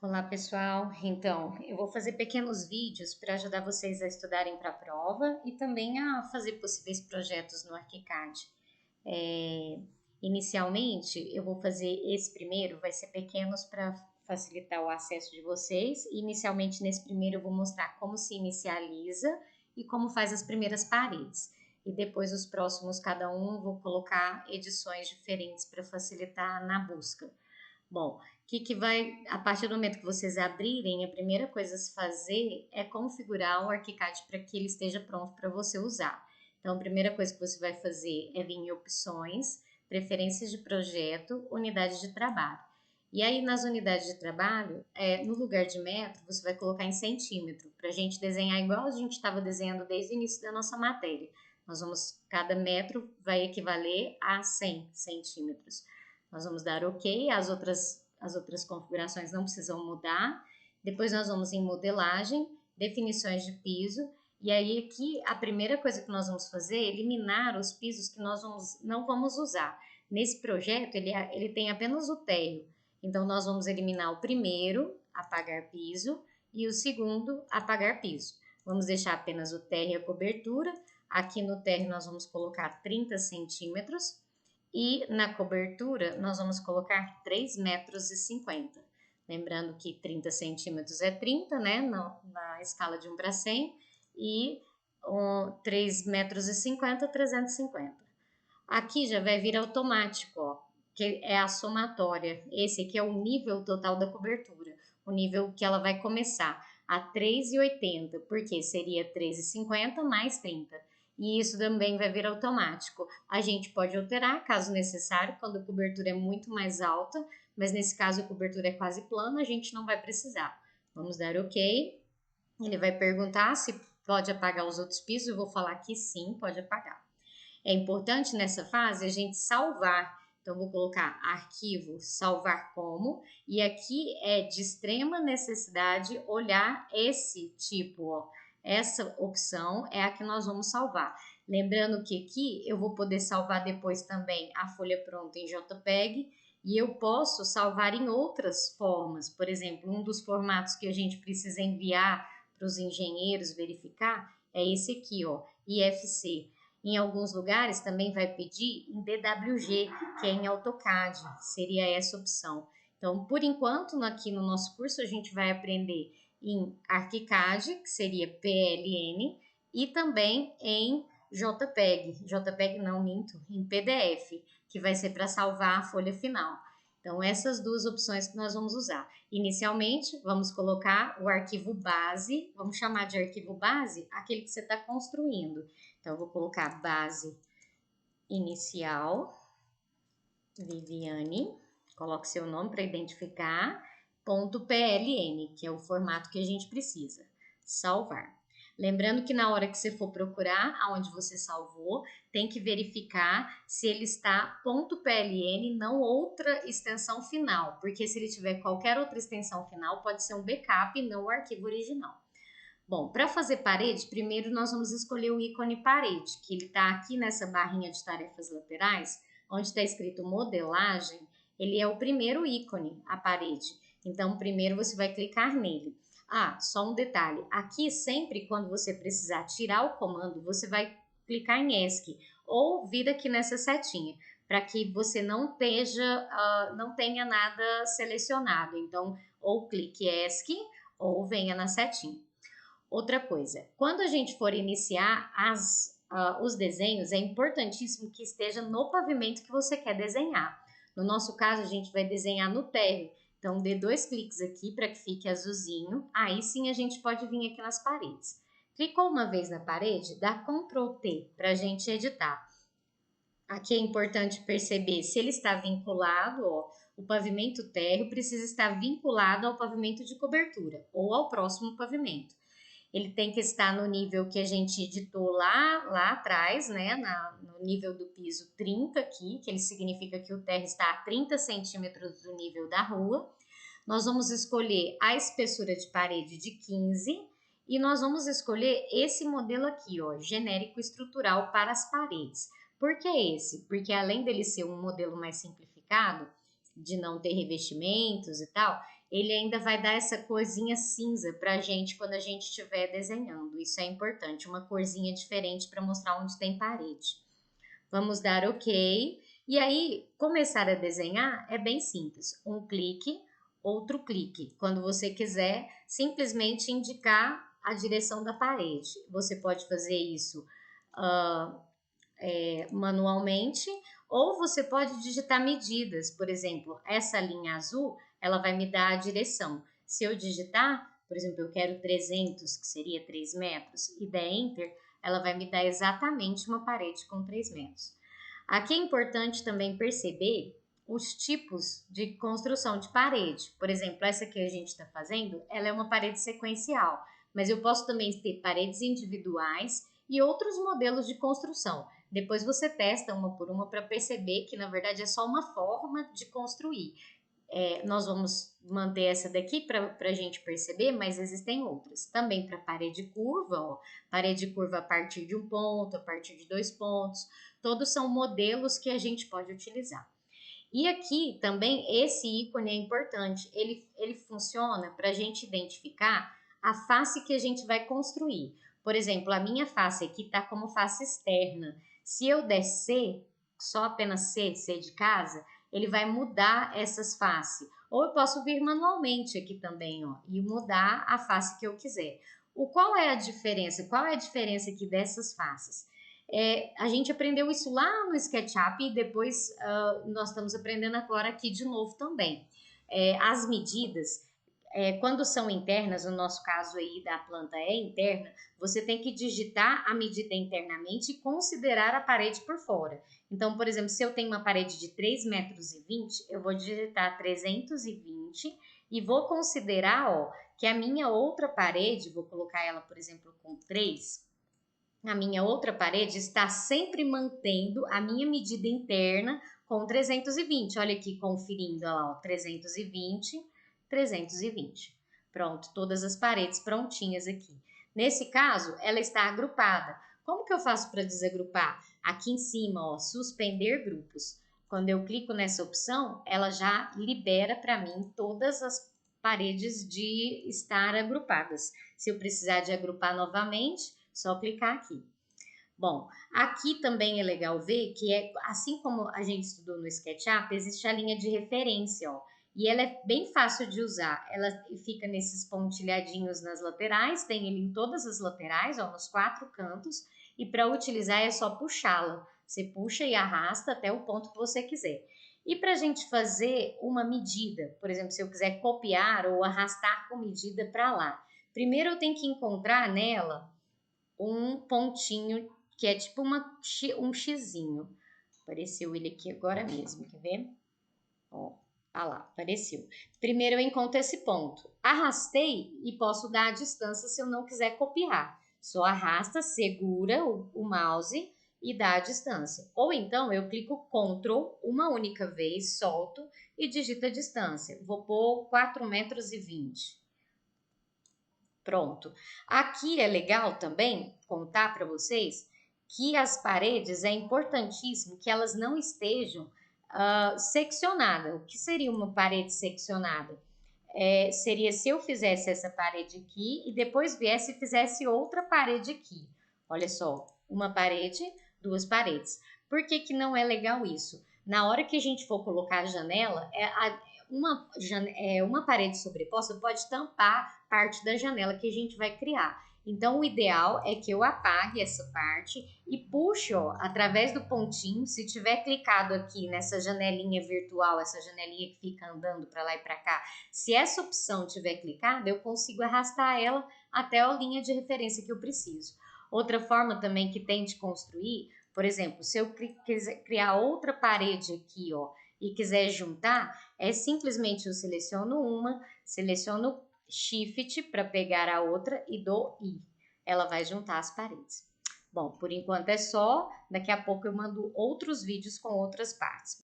Olá, pessoal. Então, eu vou fazer pequenos vídeos para ajudar vocês a estudarem para a prova e também a fazer possíveis projetos no Arquicad. É, Inicialmente, eu vou fazer esse primeiro, vai ser pequenos para facilitar o acesso de vocês. Inicialmente, nesse primeiro, eu vou mostrar como se inicializa e como faz as primeiras paredes. E depois, os próximos, cada um, vou colocar edições diferentes para facilitar na busca. Bom, que vai, a partir do momento que vocês abrirem, a primeira coisa a se fazer é configurar o ArchiCAD para que ele esteja pronto para você usar. Então, a primeira coisa que você vai fazer é vir em opções, preferências de projeto, unidade de trabalho. E aí, nas unidades de trabalho, no lugar de metro, você vai colocar em centímetro, para a gente desenhar igual a gente estava desenhando desde o início da nossa matéria. Cada metro vai equivaler a 100 centímetros. Nós vamos dar OK, as outras configurações não precisam mudar. Depois nós vamos em modelagem, definições de piso, e aí aqui a primeira coisa que nós vamos fazer é eliminar os pisos que não vamos usar. Nesse projeto ele tem apenas o térreo, então nós vamos eliminar o primeiro, apagar piso, e o segundo, apagar piso. Vamos deixar apenas o térreo e a cobertura. Aqui no térreo nós vamos colocar 30 centímetros. E na cobertura, nós vamos colocar 3,50 metros. Lembrando que 30 centímetros é 30, né? Na escala de 1 para 100. E 3,50 metros, 350. Aqui já vai vir automático, ó, que é a somatória. Esse aqui é o nível total da cobertura. O nível que ela vai começar a 3,80, porque seria 3,50 mais 30. E isso também vai vir automático. A gente pode alterar, caso necessário, quando a cobertura é muito mais alta, mas nesse caso a cobertura é quase plana, a gente não vai precisar. Vamos dar OK. Ele vai perguntar se pode apagar os outros pisos, eu vou falar que sim, pode apagar. É importante nessa fase a gente salvar. Então, vou colocar arquivo, salvar como, e aqui é de extrema necessidade olhar esse tipo, ó. Essa opção é a que nós vamos salvar. Lembrando que aqui eu vou poder salvar depois também a folha pronta em JPEG e eu posso salvar em outras formas. Por exemplo, um dos formatos que a gente precisa enviar para os engenheiros verificar é esse aqui, ó, IFC. Em alguns lugares também vai pedir em DWG, que é em AutoCAD, seria essa opção. Então, por enquanto, aqui no nosso curso, a gente vai aprender em ArchiCAD, que seria PLN, e também em JPEG. JPEG não, minto, em PDF, que vai ser para salvar a folha final. Então, essas duas opções que nós vamos usar. Inicialmente, vamos colocar o arquivo base, vamos chamar de arquivo base aquele que você está construindo. Então, eu vou colocar base inicial, Viviane, coloque seu nome para identificar, .pln, que é o formato que a gente precisa. Salvar. Lembrando que na hora que você for procurar aonde você salvou, tem que verificar se ele está .pln, não outra extensão final, porque se ele tiver qualquer outra extensão final, pode ser um backup e não o arquivo original. Bom, para fazer parede, primeiro nós vamos escolher o ícone parede, que ele está aqui nessa barrinha de tarefas laterais, onde está escrito modelagem, ele é o primeiro ícone, a parede. Então, primeiro você vai clicar nele. Ah, só um detalhe, aqui sempre quando você precisar tirar o comando, você vai clicar em ESC ou vir aqui nessa setinha, para que você não tenha nada selecionado. Então, ou clique ESC ou venha na setinha. Outra coisa, quando a gente for iniciar os desenhos, é importantíssimo que esteja no pavimento que você quer desenhar. No nosso caso, a gente vai desenhar no térreo. Então, dê 2 cliques aqui para que fique azulzinho. Aí sim a gente pode vir aqui nas paredes. Clicou uma vez na parede, dá Ctrl T para a gente editar. Aqui é importante perceber se ele está vinculado, ó, o pavimento térreo precisa estar vinculado ao pavimento de cobertura ou ao próximo pavimento. Ele tem que estar no nível que a gente editou lá atrás, né, no nível do piso 30 aqui, que ele significa que o térreo está a 30 centímetros do nível da rua. Nós vamos escolher a espessura de parede de 15 e nós vamos escolher esse modelo aqui, ó, genérico estrutural para as paredes. Por que esse? Porque além dele ser um modelo mais simplificado, de não ter revestimentos e tal, ele ainda vai dar essa corzinha cinza pra gente quando a gente estiver desenhando. Isso é importante, uma corzinha diferente para mostrar onde tem parede. Vamos dar OK. E aí, começar a desenhar é bem simples. Um clique, outro clique. Quando você quiser simplesmente indicar a direção da parede. Você pode fazer isso manualmente, ou você pode digitar medidas. Por exemplo, essa linha azul, ela vai me dar a direção. Se eu digitar, por exemplo, eu quero 300, que seria 3 metros, e der Enter, ela vai me dar exatamente uma parede com 3 metros. Aqui é importante também perceber os tipos de construção de parede. Por exemplo, essa que a gente está fazendo, ela é uma parede sequencial, mas eu posso também ter paredes individuais e outros modelos de construção. Depois você testa uma por uma para perceber que, na verdade, é só uma forma de construir. Nós vamos manter essa daqui para a gente perceber, mas existem outras. Também para parede curva, ó, parede curva a partir de um ponto, a partir de 2 pontos. Todos são modelos que a gente pode utilizar. E aqui também esse ícone é importante. Ele funciona para a gente identificar a face que a gente vai construir. Por exemplo, a minha face aqui está como face externa. Se eu der C, só apenas C de casa, ele vai mudar essas faces. Ou eu posso vir manualmente aqui também, ó, e mudar a face que eu quiser. Qual é a diferença? Qual é a diferença aqui dessas faces? A gente aprendeu isso lá no SketchUp e depois nós estamos aprendendo agora aqui de novo também. As medidas, quando são internas, no nosso caso aí da planta é interna, você tem que digitar a medida internamente e considerar a parede por fora. Então, por exemplo, se eu tenho uma parede de 3,20 metros, eu vou digitar 320 e vou considerar, ó, que a minha outra parede, vou colocar ela, por exemplo, com 3, a minha outra parede está sempre mantendo a minha medida interna com 320. Olha aqui, conferindo, olha lá, ó, 320, 320. Pronto, todas as paredes prontinhas aqui. Nesse caso, ela está agrupada. Como que eu faço para desagrupar? Aqui em cima, ó, suspender grupos. Quando eu clico nessa opção, ela já libera para mim todas as paredes de estar agrupadas. Se eu precisar de agrupar novamente, só clicar aqui. Bom, aqui também é legal ver que assim como a gente estudou no SketchUp, existe a linha de referência, ó. E ela é bem fácil de usar. Ela fica nesses pontilhadinhos nas laterais, tem ele em todas as laterais, ó, nos 4 cantos. E para utilizar é só puxá-la. Você puxa e arrasta até o ponto que você quiser. E para a gente fazer uma medida, por exemplo, se eu quiser copiar ou arrastar com medida para lá, primeiro eu tenho que encontrar nela um pontinho que é tipo um xizinho. Apareceu ele aqui agora mesmo, quer ver? Ó, lá, apareceu. Primeiro eu encontro esse ponto. Arrastei e posso dar a distância se eu não quiser copiar. Só arrasta, segura o mouse e dá a distância. Ou então eu clico Ctrl uma única vez, solto e digito a distância. Vou pôr 4,20 metros. Pronto. Aqui é legal também contar para vocês que as paredes é importantíssimo que elas não estejam seccionadas. O que seria uma parede seccionada? Seria se eu fizesse essa parede aqui e depois viesse e fizesse outra parede aqui. Olha só, uma parede, 2 paredes. Por que que não é legal isso? Na hora que a gente for colocar a janela, uma parede sobreposta pode tampar parte da janela que a gente vai criar. Então, o ideal é que eu apague essa parte e puxe, ó, através do pontinho. Se tiver clicado aqui nessa janelinha virtual, essa janelinha que fica andando para lá e para cá, se essa opção tiver clicada, eu consigo arrastar ela até a linha de referência que eu preciso. Outra forma também que tem de construir, por exemplo, se eu quiser criar outra parede aqui, ó, e quiser juntar, simplesmente eu seleciono Shift para pegar a outra e dou I. Ela vai juntar as paredes. Bom, por enquanto é só. Daqui a pouco eu mando outros vídeos com outras partes.